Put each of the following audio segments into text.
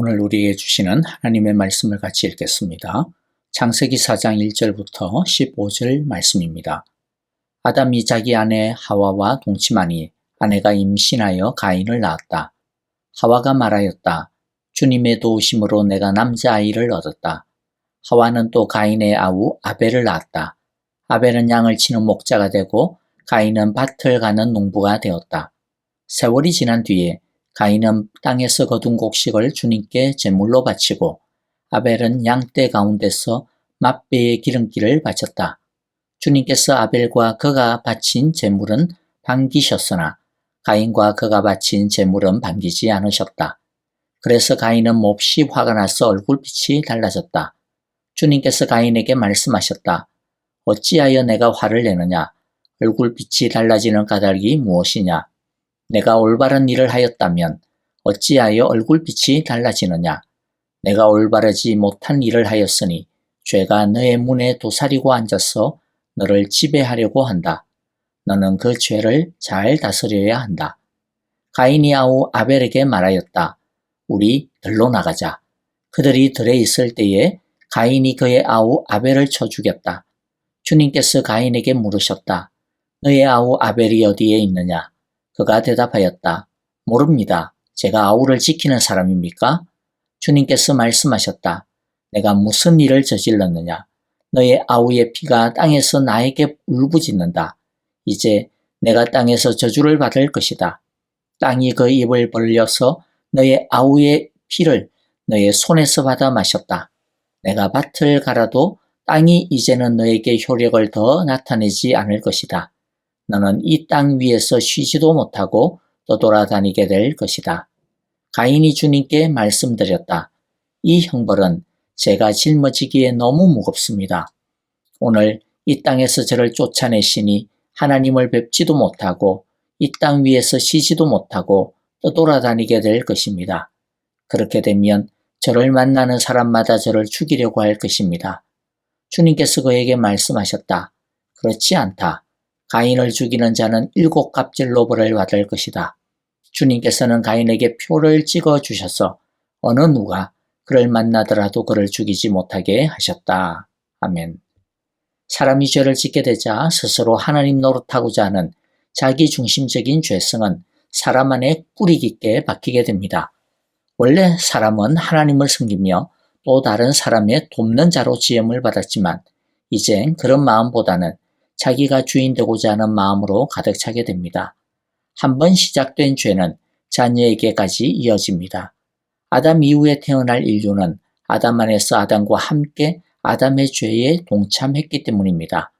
오늘 우리에게 주시는 하나님의 말씀을 같이 읽겠습니다. 창세기 4장 1절부터 15절 말씀입니다. 아담이 자기 아내 하와와 동침하니 아내가 임신하여 가인을 낳았다. 하와가 말하였다. 주님의 도우심으로 내가 남자아이를 얻었다. 하와는 또 가인의 아우 아벨을 낳았다. 아벨은 양을 치는 목자가 되고 가인은 밭을 가는 농부가 되었다. 세월이 지난 뒤에 가인은 땅에서 거둔 곡식을 주님께 제물로 바치고 아벨은 양떼 가운데서 맛배의 기름기를 바쳤다. 주님께서 아벨과 그가 바친 제물은 반기셨으나 가인과 그가 바친 제물은 반기지 않으셨다. 그래서 가인은 몹시 화가 나서 얼굴빛이 달라졌다. 주님께서 가인에게 말씀하셨다. 어찌하여 내가 화를 내느냐? 얼굴빛이 달라지는 까닭이 무엇이냐? 내가 올바른 일을 하였다면 어찌하여 얼굴빛이 달라지느냐? 내가 올바르지 못한 일을 하였으니 죄가 너의 문에 도사리고 앉아서 너를 지배하려고 한다. 너는 그 죄를 잘 다스려야 한다. 가인이 아우 아벨에게 말하였다. 우리 들로 나가자. 그들이 들에 있을 때에 가인이 그의 아우 아벨을 쳐 죽였다. 주님께서 가인에게 물으셨다. 너의 아우 아벨이 어디에 있느냐? 그가 대답하였다. 모릅니다. 제가 아우를 지키는 사람입니까? 주님께서 말씀하셨다. 내가 무슨 일을 저질렀느냐? 너의 아우의 피가 땅에서 나에게 울부짖는다. 이제 내가 땅에서 저주를 받을 것이다. 땅이 그 입을 벌려서 너의 아우의 피를 너의 손에서 받아 마셨다. 내가 밭을 갈아도 땅이 이제는 너에게 효력을 더 나타내지 않을 것이다. 너는 이 땅 위에서 쉬지도 못하고 떠돌아다니게 될 것이다. 가인이 주님께 말씀드렸다. 이 형벌은 제가 짊어지기에 너무 무겁습니다. 오늘 이 땅에서 저를 쫓아내시니 하나님을 뵙지도 못하고 이 땅 위에서 쉬지도 못하고 떠돌아다니게 될 것입니다. 그렇게 되면 저를 만나는 사람마다 저를 죽이려고 할 것입니다. 주님께서 그에게 말씀하셨다. 그렇지 않다. 가인을 죽이는 자는 7갑질로 벌을 받을 것이다. 주님께서는 가인에게 표를 찍어 주셔서 어느 누가 그를 만나더라도 그를 죽이지 못하게 하셨다. 아멘. 사람이 죄를 짓게 되자 스스로 하나님 노릇하고자 하는 자기중심적인 죄성은 사람 안에 뿌리 깊게 박히게 됩니다. 원래 사람은 하나님을 섬기며 또 다른 사람의 돕는 자로 지음을 받았지만 이젠 그런 마음보다는 자기가 주인 되고자 하는 마음으로 가득 차게 됩니다. 한번 시작된 죄는 자녀에게까지 이어집니다. 아담 이후에 태어날 인류는 아담 안에서 아담과 함께 아담의 죄에 동참했기 때문입니다.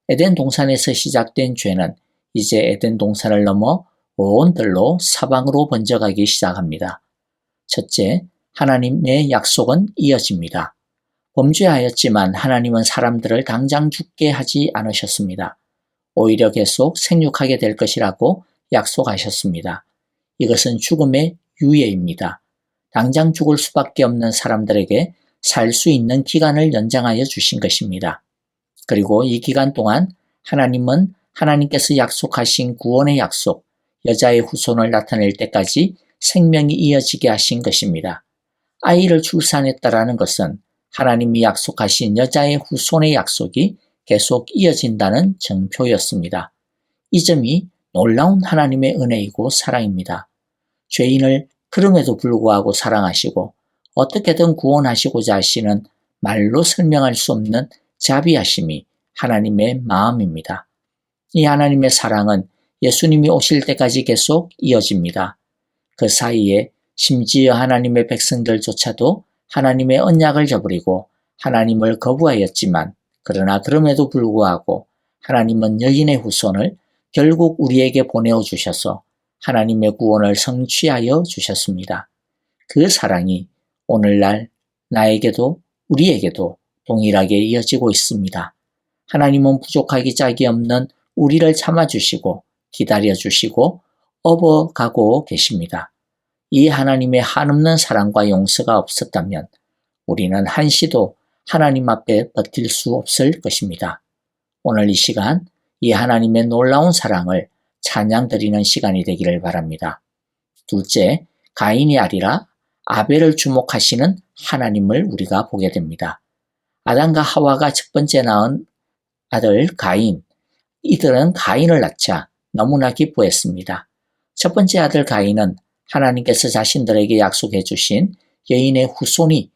에덴 동산에서 시작된 죄는 이제 에덴 동산을 넘어 온 들로 사방으로 번져가기 시작합니다. 첫째, 하나님의 약속은 이어집니다. 범죄하였지만 하나님은 사람들을 당장 죽게 하지 않으셨습니다. 오히려 계속 생육하게 될 것이라고 약속하셨습니다. 이것은 죽음의 유예입니다. 당장 죽을 수밖에 없는 사람들에게 살 수 있는 기간을 연장하여 주신 것입니다. 그리고 이 기간 동안 하나님은 하나님께서 약속하신 구원의 약속, 여자의 후손을 나타낼 때까지 생명이 이어지게 하신 것입니다. 아이를 출산했다라는 것은 하나님이 약속하신 여자의 후손의 약속이 계속 이어진다는 증표였습니다. 이 점이 놀라운 하나님의 은혜이고 사랑입니다. 죄인을 그럼에도 불구하고 사랑하시고 어떻게든 구원하시고자 하시는 말로 설명할 수 없는 자비하심이 하나님의 마음입니다. 이 하나님의 사랑은 예수님이 오실 때까지 계속 이어집니다. 그 사이에 심지어 하나님의 백성들조차도 하나님의 언약을 저버리고 하나님을 거부하였지만 그러나 그럼에도 불구하고 하나님은 여인의 후손을 결국 우리에게 보내어 주셔서 하나님의 구원을 성취하여 주셨습니다. 그 사랑이 오늘날 나에게도 우리에게도 동일하게 이어지고 있습니다. 하나님은 부족하기 짝이 없는 우리를 참아주시고 기다려주시고 업어가고 계십니다. 이 하나님의 한없는 사랑과 용서가 없었다면 우리는 한시도 하나님 앞에 버틸 수 없을 것입니다. 오늘 이 시간 이 하나님의 놀라운 사랑을 찬양 드리는 시간이 되기를 바랍니다. 둘째, 가인이 아니라 아벨을 주목하시는 하나님을 우리가 보게 됩니다. 아담과 하와가 첫 번째 낳은 아들 가인, 이들은 가인을 낳자 너무나 기뻐했습니다. 첫 번째 아들 가인은 하나님께서 자신들에게 약속해 주신 여인의 후손이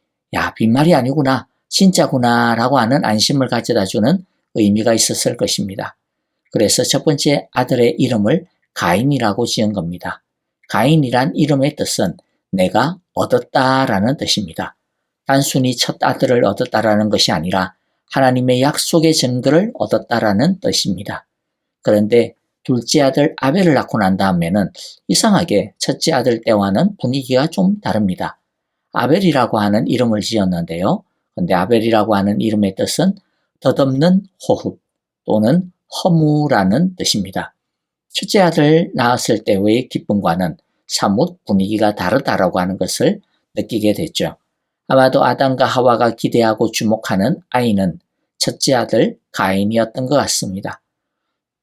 빈말이 아니구나, 진짜구나 라고 하는 안심을 가져다 주는 의미가 있었을 것입니다. 그래서 첫 번째 아들의 이름을 가인이라고 지은 겁니다. 가인이란 이름의 뜻은 내가 얻었다라는 뜻입니다. 단순히 첫 아들을 얻었다라는 것이 아니라 하나님의 약속의 증거를 얻었다라는 뜻입니다. 그런데 둘째 아들 아벨을 낳고 난 다음에는 이상하게 첫째 아들 때와는 분위기가 좀 다릅니다. 아벨이라고 하는 이름을 지었는데요. 근데 아벨이라고 하는 이름의 뜻은 덧없는 호흡 또는 허무라는 뜻입니다. 첫째 아들 낳았을 때의 기쁨과는 사뭇 분위기가 다르다라고 하는 것을 느끼게 됐죠. 아마도 아담과 하와가 기대하고 주목하는 아이는 첫째 아들 가인이었던 것 같습니다.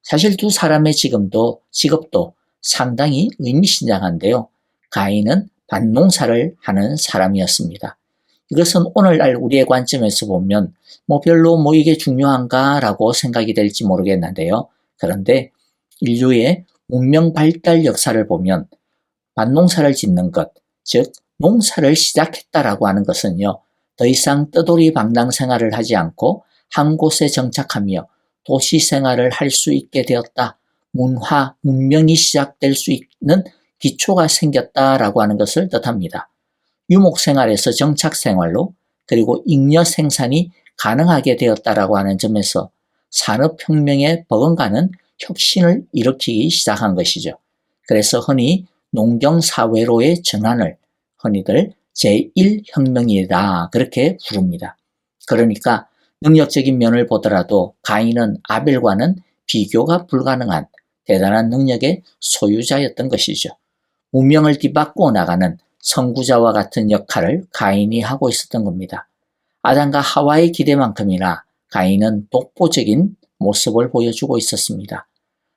사실 두 사람의 직업도 상당히 의미심장한데요. 가인은 밭농사를 하는 사람이었습니다. 이것은 오늘날 우리의 관점에서 보면 별로 이게 중요한가라고 생각이 될지 모르겠는데요. 그런데 인류의 문명 발달 역사를 보면 밭농사를 짓는 것, 즉 농사를 시작했다라고 하는 것은요. 더 이상 떠돌이 방랑 생활을 하지 않고 한 곳에 정착하며 도시 생활을 할 수 있게 되었다. 문명이 시작될 수 있는 기초가 생겼다라고 하는 것을 뜻합니다. 유목 생활에서 정착 생활로 그리고 잉여 생산이 가능하게 되었다라고 하는 점에서 산업혁명에 버금가는 혁신을 일으키기 시작한 것이죠. 그래서 흔히 농경사회로의 전환을 흔히들 제1혁명이다 그렇게 부릅니다. 그러니까 능력적인 면을 보더라도 가인은 아벨과는 비교가 불가능한 대단한 능력의 소유자였던 것이죠. 문명을 뒤바꾸어 나가는 선구자와 같은 역할을 가인이 하고 있었던 겁니다. 아담과 하와의 기대만큼이나 가인은 독보적인 모습을 보여주고 있었습니다.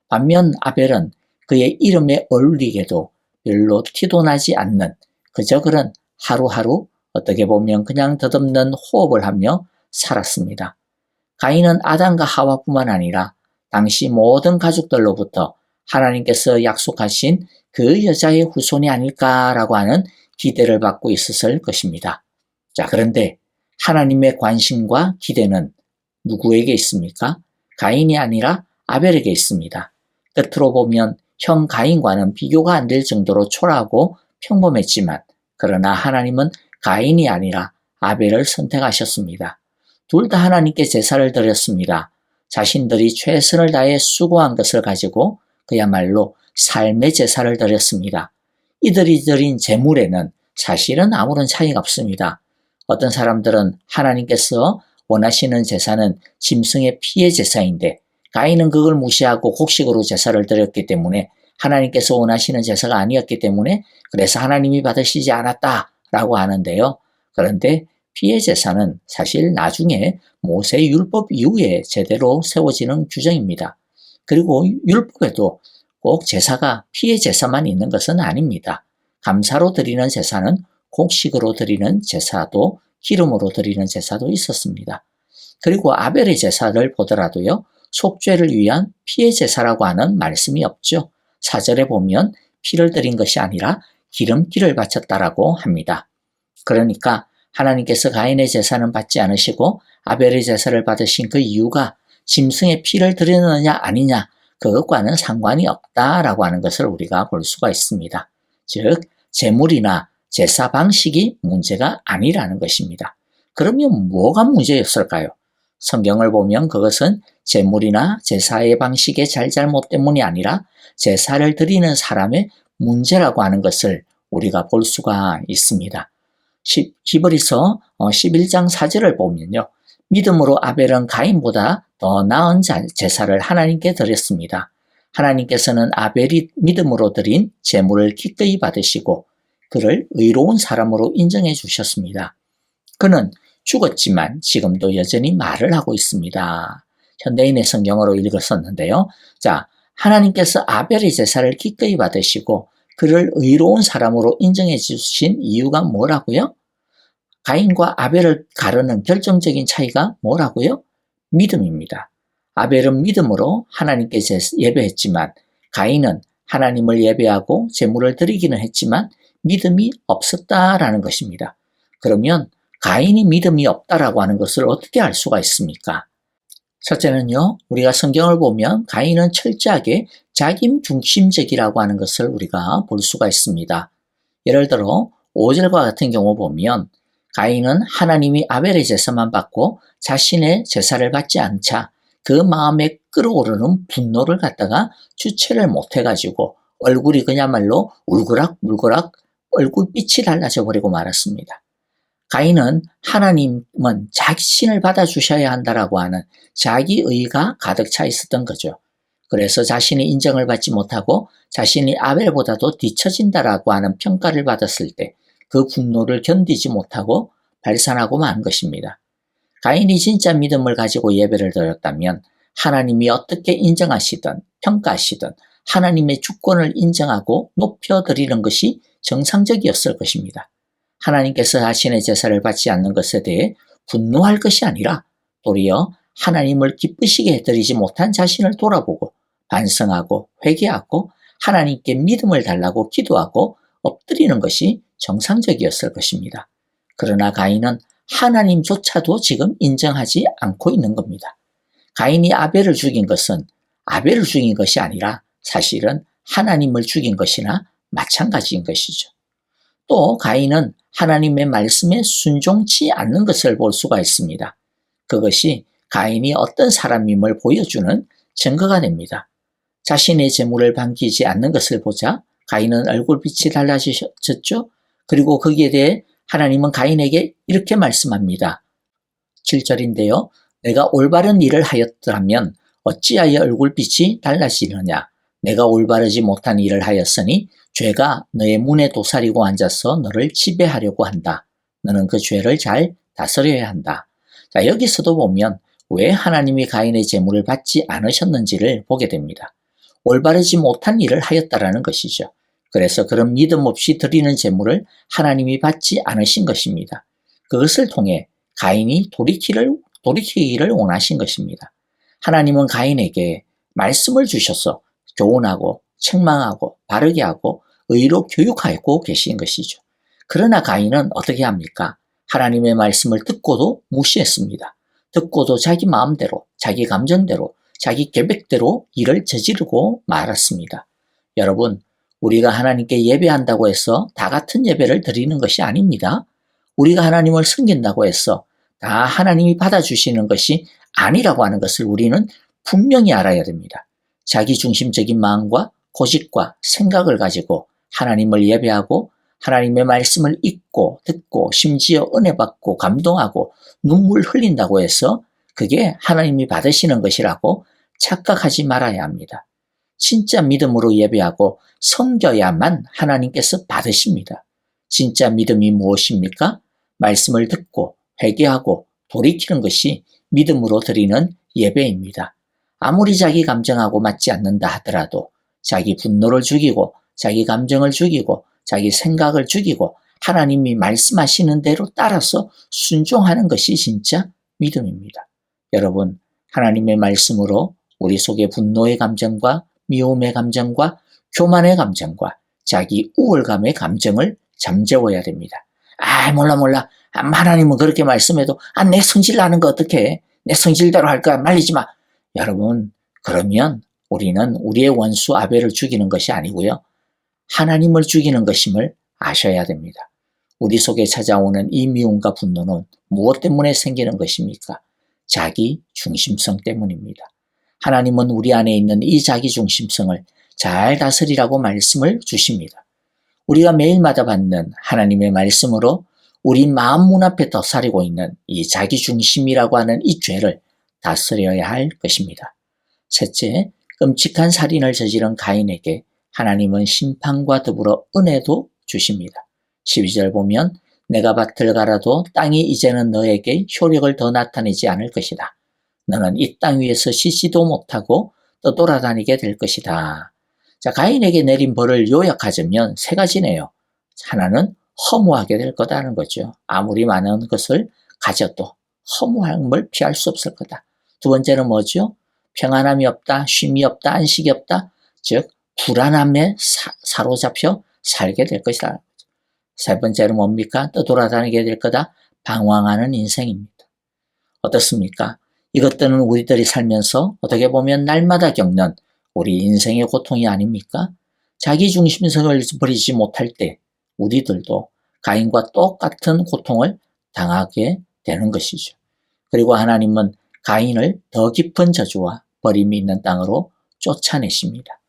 반면 아벨은 그의 이름에 어울리게도 별로 티도 나지 않는 그저 그런 하루하루 어떻게 보면 그냥 덧없는 호흡을 하며 살았습니다. 가인은 아담과 하와뿐만 아니라 당시 모든 가족들로부터 하나님께서 약속하신 그 여자의 후손이 아닐까라고 하는 기대를 받고 있었을 것입니다. 자, 그런데 하나님의 관심과 기대는 누구에게 있습니까? 가인이 아니라 아벨에게 있습니다. 끝으로 보면 형 가인과는 비교가 안 될 정도로 초라하고 평범했지만 그러나 하나님은 가인이 아니라 아벨을 선택하셨습니다. 둘 다 하나님께 제사를 드렸습니다. 자신들이 최선을 다해 수고한 것을 가지고 그야말로 삶의 제사를 드렸습니다. 이들이 드린 제물에는 사실은 아무런 차이가 없습니다. 어떤 사람들은 하나님께서 원하시는 제사는 짐승의 피의 제사인데 가인은 그걸 무시하고 곡식으로 제사를 드렸기 때문에 하나님께서 원하시는 제사가 아니었기 때문에 그래서 하나님이 받으시지 않았다라고 하는데요. 그런데 피의 제사는 사실 나중에 모세 율법 이후에 제대로 세워지는 규정입니다. 그리고 율법에도 꼭 제사가 피의 제사만 있는 것은 아닙니다. 감사로 드리는 제사는 곡식으로 드리는 제사도 기름으로 드리는 제사도 있었습니다. 그리고 아벨의 제사를 보더라도요. 속죄를 위한 피의 제사라고 하는 말씀이 없죠. 4절에 보면 피를 드린 것이 아니라 기름기를 바쳤다라고 합니다. 그러니까 하나님께서 가인의 제사는 받지 않으시고 아벨의 제사를 받으신 그 이유가 짐승의 피를 드리느냐 아니냐 그것과는 상관이 없다라고 하는 것을 우리가 볼 수가 있습니다. 즉 제물이나 제사 방식이 문제가 아니라는 것입니다. 그러면 뭐가 문제였을까요? 성경을 보면 그것은 제물이나 제사의 방식의 잘잘못 때문이 아니라 제사를 드리는 사람의 문제라고 하는 것을 우리가 볼 수가 있습니다. 히브리서 11장 4절을 보면요. 믿음으로 아벨은 가인보다 더 나은 제사를 하나님께 드렸습니다. 하나님께서는 아벨이 믿음으로 드린 제물을 기꺼이 받으시고 그를 의로운 사람으로 인정해 주셨습니다. 그는 죽었지만 지금도 여전히 말을 하고 있습니다. 현대인의 성경으로 읽었었는데요. 자, 하나님께서 아벨의 제사를 기꺼이 받으시고 그를 의로운 사람으로 인정해 주신 이유가 뭐라고요? 가인과 아벨을 가르는 결정적인 차이가 뭐라고요? 믿음입니다. 아벨은 믿음으로 하나님께 예배했지만 가인은 하나님을 예배하고 제물을 드리기는 했지만 믿음이 없었다라는 것입니다. 그러면 가인이 믿음이 없다라고 하는 것을 어떻게 알 수가 있습니까? 첫째는요, 우리가 성경을 보면 가인은 철저하게 자기 중심적이라고 하는 것을 우리가 볼 수가 있습니다. 예를 들어 5절과 같은 경우 보면 가인은 하나님이 아벨의 제사만 받고 자신의 제사를 받지 않자 그 마음에 끓어오르는 분노를 갖다가 주체를 못해가지고 얼굴이 그야말로 울그락물그락 얼굴빛이 달라져 버리고 말았습니다. 가인은 하나님은 자신을 받아주셔야 한다라고 하는 자기의가 가득 차 있었던 거죠. 그래서 자신이 인정을 받지 못하고 자신이 아벨보다도 뒤처진다라고 하는 평가를 받았을 때 그 분노를 견디지 못하고 발산하고 만 것입니다. 가인이 진짜 믿음을 가지고 예배를 드렸다면 하나님이 어떻게 인정하시든 평가하시든 하나님의 주권을 인정하고 높여드리는 것이 정상적이었을 것입니다. 하나님께서 자신의 제사를 받지 않는 것에 대해 분노할 것이 아니라 도리어 하나님을 기쁘시게 해드리지 못한 자신을 돌아보고 반성하고 회개하고 하나님께 믿음을 달라고 기도하고 엎드리는 것이 정상적이었을 것입니다. 그러나 가인은 하나님조차도 지금 인정하지 않고 있는 겁니다. 가인이 아벨을 죽인 것은 아벨을 죽인 것이 아니라 사실은 하나님을 죽인 것이나 마찬가지인 것이죠. 또 가인은 하나님의 말씀에 순종치 않는 것을 볼 수가 있습니다. 그것이 가인이 어떤 사람임을 보여주는 증거가 됩니다. 자신의 재물을 반기지 않는 것을 보자 가인은 얼굴빛이 달라졌죠. 그리고 거기에 대해 하나님은 가인에게 이렇게 말씀합니다. 7절인데요. 내가 올바른 일을 하였더라면 어찌하여 얼굴빛이 달라지느냐. 내가 올바르지 못한 일을 하였으니 죄가 너의 문에 도사리고 앉아서 너를 지배하려고 한다. 너는 그 죄를 잘 다스려야 한다. 자, 여기서도 보면 왜 하나님이 가인의 제물을 받지 않으셨는지를 보게 됩니다. 올바르지 못한 일을 하였다라는 것이죠. 그래서 그런 믿음 없이 드리는 제물을 하나님이 받지 않으신 것입니다. 그것을 통해 가인이 돌이키기를 원하신 것입니다. 하나님은 가인에게 말씀을 주셔서 교훈하고 책망하고 바르게 하고 의로 교육하고 계신 것이죠. 그러나 가인은 어떻게 합니까? 하나님의 말씀을 듣고도 무시했습니다. 듣고도 자기 마음대로, 자기 감정대로, 자기 계획대로 일을 저지르고 말았습니다. 여러분, 우리가 하나님께 예배한다고 해서 다 같은 예배를 드리는 것이 아닙니다. 우리가 하나님을 섬긴다고 해서 다 하나님이 받아주시는 것이 아니라고 하는 것을 우리는 분명히 알아야 됩니다. 자기 중심적인 마음과 고집과 생각을 가지고 하나님을 예배하고 하나님의 말씀을 읽고 듣고 심지어 은혜 받고 감동하고 눈물 흘린다고 해서 그게 하나님이 받으시는 것이라고 착각하지 말아야 합니다. 진짜 믿음으로 예배하고 섬겨야만 하나님께서 받으십니다. 진짜 믿음이 무엇입니까? 말씀을 듣고 회개하고 돌이키는 것이 믿음으로 드리는 예배입니다. 아무리 자기 감정하고 맞지 않는다 하더라도 자기 분노를 죽이고 자기 감정을 죽이고 자기 생각을 죽이고 하나님이 말씀하시는 대로 따라서 순종하는 것이 진짜 믿음입니다. 여러분, 하나님의 말씀으로 우리 속에 분노의 감정과 미움의 감정과 교만의 감정과 자기 우월감의 감정을 잠재워야 됩니다. 몰라. 하나님은 그렇게 말씀해도 내 성질 나는 거 어떡해. 내 성질대로 할 거야. 말리지 마. 여러분, 그러면 우리는 우리의 원수 아벨을 죽이는 것이 아니고요. 하나님을 죽이는 것임을 아셔야 됩니다. 우리 속에 찾아오는 이 미움과 분노는 무엇 때문에 생기는 것입니까? 자기 중심성 때문입니다. 하나님은 우리 안에 있는 이 자기 중심성을 잘 다스리라고 말씀을 주십니다. 우리가 매일마다 받는 하나님의 말씀으로 우리 마음 문 앞에 도사리고 있는 이 자기 중심이라고 하는 이 죄를 다스려야 할 것입니다. 셋째, 끔찍한 살인을 저지른 가인에게 하나님은 심판과 더불어 은혜도 주십니다. 12절 보면 내가 밭을 갈아도 땅이 이제는 너에게 효력을 더 나타내지 않을 것이다. 너는 이 땅 위에서 쉬지도 못하고 떠돌아다니게 될 것이다. 자, 가인에게 내린 벌을 요약하자면 세 가지네요. 하나는 허무하게 될 거다는 거죠. 아무리 많은 것을 가져도 허무함을 피할 수 없을 거다. 두 번째는 뭐죠? 평안함이 없다, 쉼이 없다, 안식이 없다. 즉 불안함에 사로잡혀 살게 될 것이다. 세 번째는 뭡니까? 떠돌아다니게 될 거다. 방황하는 인생입니다. 어떻습니까? 이것들은 우리들이 살면서 어떻게 보면 날마다 겪는 우리 인생의 고통이 아닙니까? 자기 중심성을 버리지 못할 때 우리들도 가인과 똑같은 고통을 당하게 되는 것이죠. 그리고 하나님은 가인을 더 깊은 저주와 버림이 있는 땅으로 쫓아내십니다.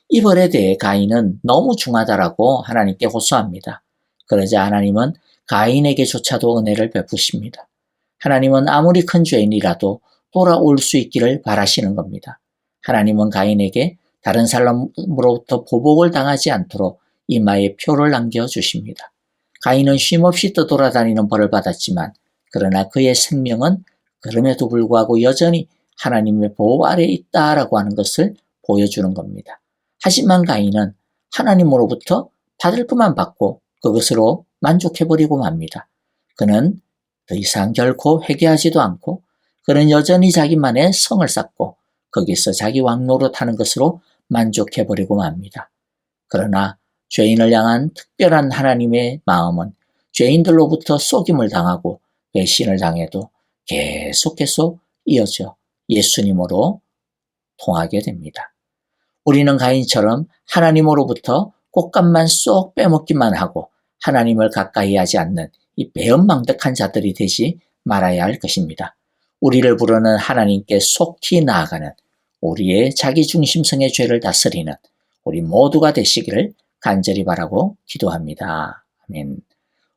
이 벌에 대해 가인은 너무 중하다라고 하나님께 호소합니다. 그러자 하나님은 가인에게조차도 은혜를 베푸십니다. 하나님은 아무리 큰 죄인이라도 돌아올 수 있기를 바라시는 겁니다. 하나님은 가인에게 다른 사람으로부터 보복을 당하지 않도록 이마에 표를 남겨주십니다. 가인은 쉼없이 떠돌아다니는 벌을 받았지만 그러나 그의 생명은 그럼에도 불구하고 여전히 하나님의 보호 아래에 있다라고 하는 것을 보여주는 겁니다. 하지만 가인은 하나님으로부터 받을 것만 받고 그것으로 만족해버리고 맙니다. 그는 더 이상 결코 회개하지도 않고 그는 여전히 자기만의 성을 쌓고 거기서 자기 왕노릇 하는 것으로 만족해버리고 맙니다. 그러나 죄인을 향한 특별한 하나님의 마음은 죄인들로부터 속임을 당하고 배신을 당해도 계속 이어져 예수님으로 통하게 됩니다. 우리는 가인처럼 하나님으로부터 꽃감만 쏙 빼먹기만 하고 하나님을 가까이 하지 않는 이 배은망덕한 자들이 되지 말아야 할 것입니다. 우리를 부르는 하나님께 속히 나아가는 우리의 자기중심성의 죄를 다스리는 우리 모두가 되시기를 간절히 바라고 기도합니다. 아멘.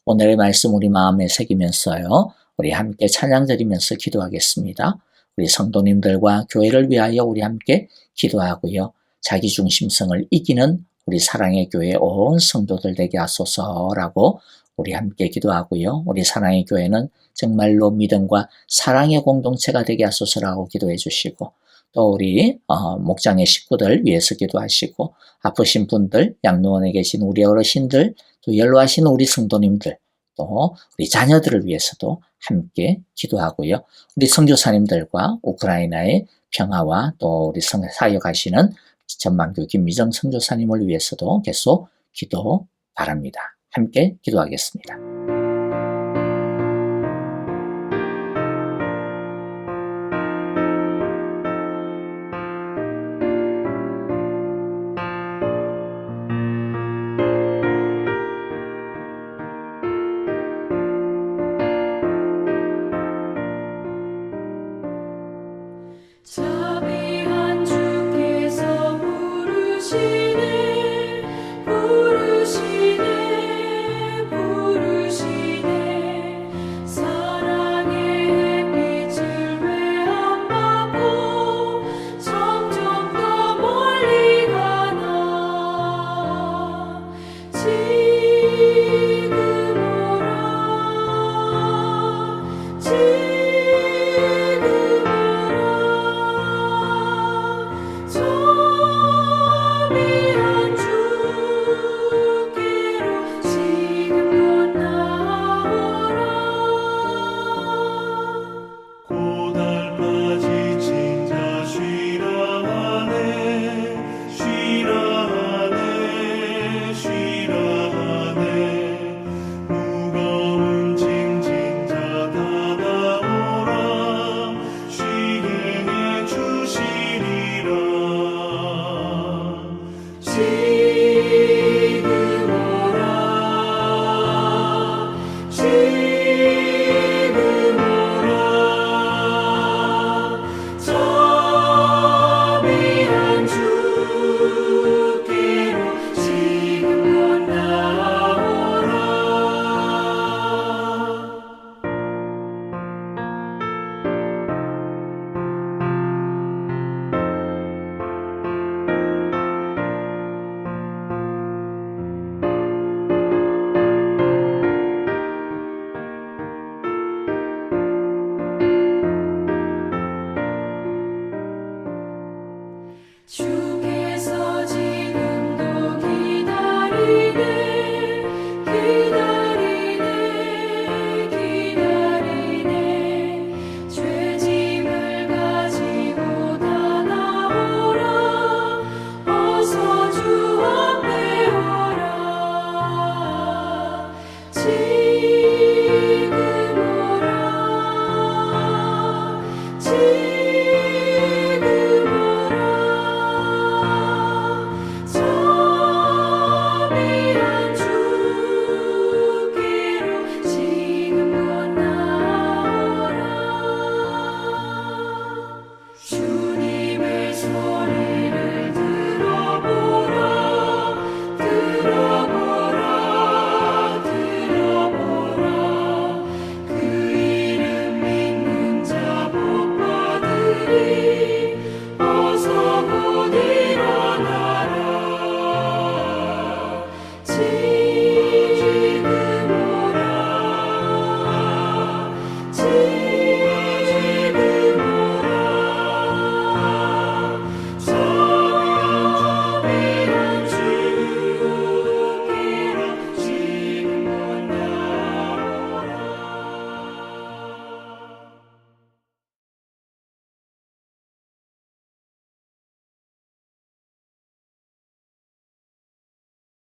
오늘의 말씀 우리 마음에 새기면서요. 우리 함께 찬양 드리면서 기도하겠습니다. 우리 성도님들과 교회를 위하여 우리 함께 기도하고요. 자기중심성을 이기는 우리 사랑의 교회 온 성도들 되게 하소서라고 우리 함께 기도하고요. 우리 사랑의 교회는 정말로 믿음과 사랑의 공동체가 되게 하소서라고 기도해 주시고 또 우리 목장의 식구들 위해서 기도하시고 아프신 분들, 양로원에 계신 우리 어르신들, 또 연로하신 우리 성도님들, 또 우리 자녀들을 위해서도 함께 기도하고요. 우리 선교사님들과 우크라이나의 평화와 또 우리 사역하시는 전만교 김미정 선교사님을 위해서도 계속 기도 바랍니다. 함께 기도하겠습니다.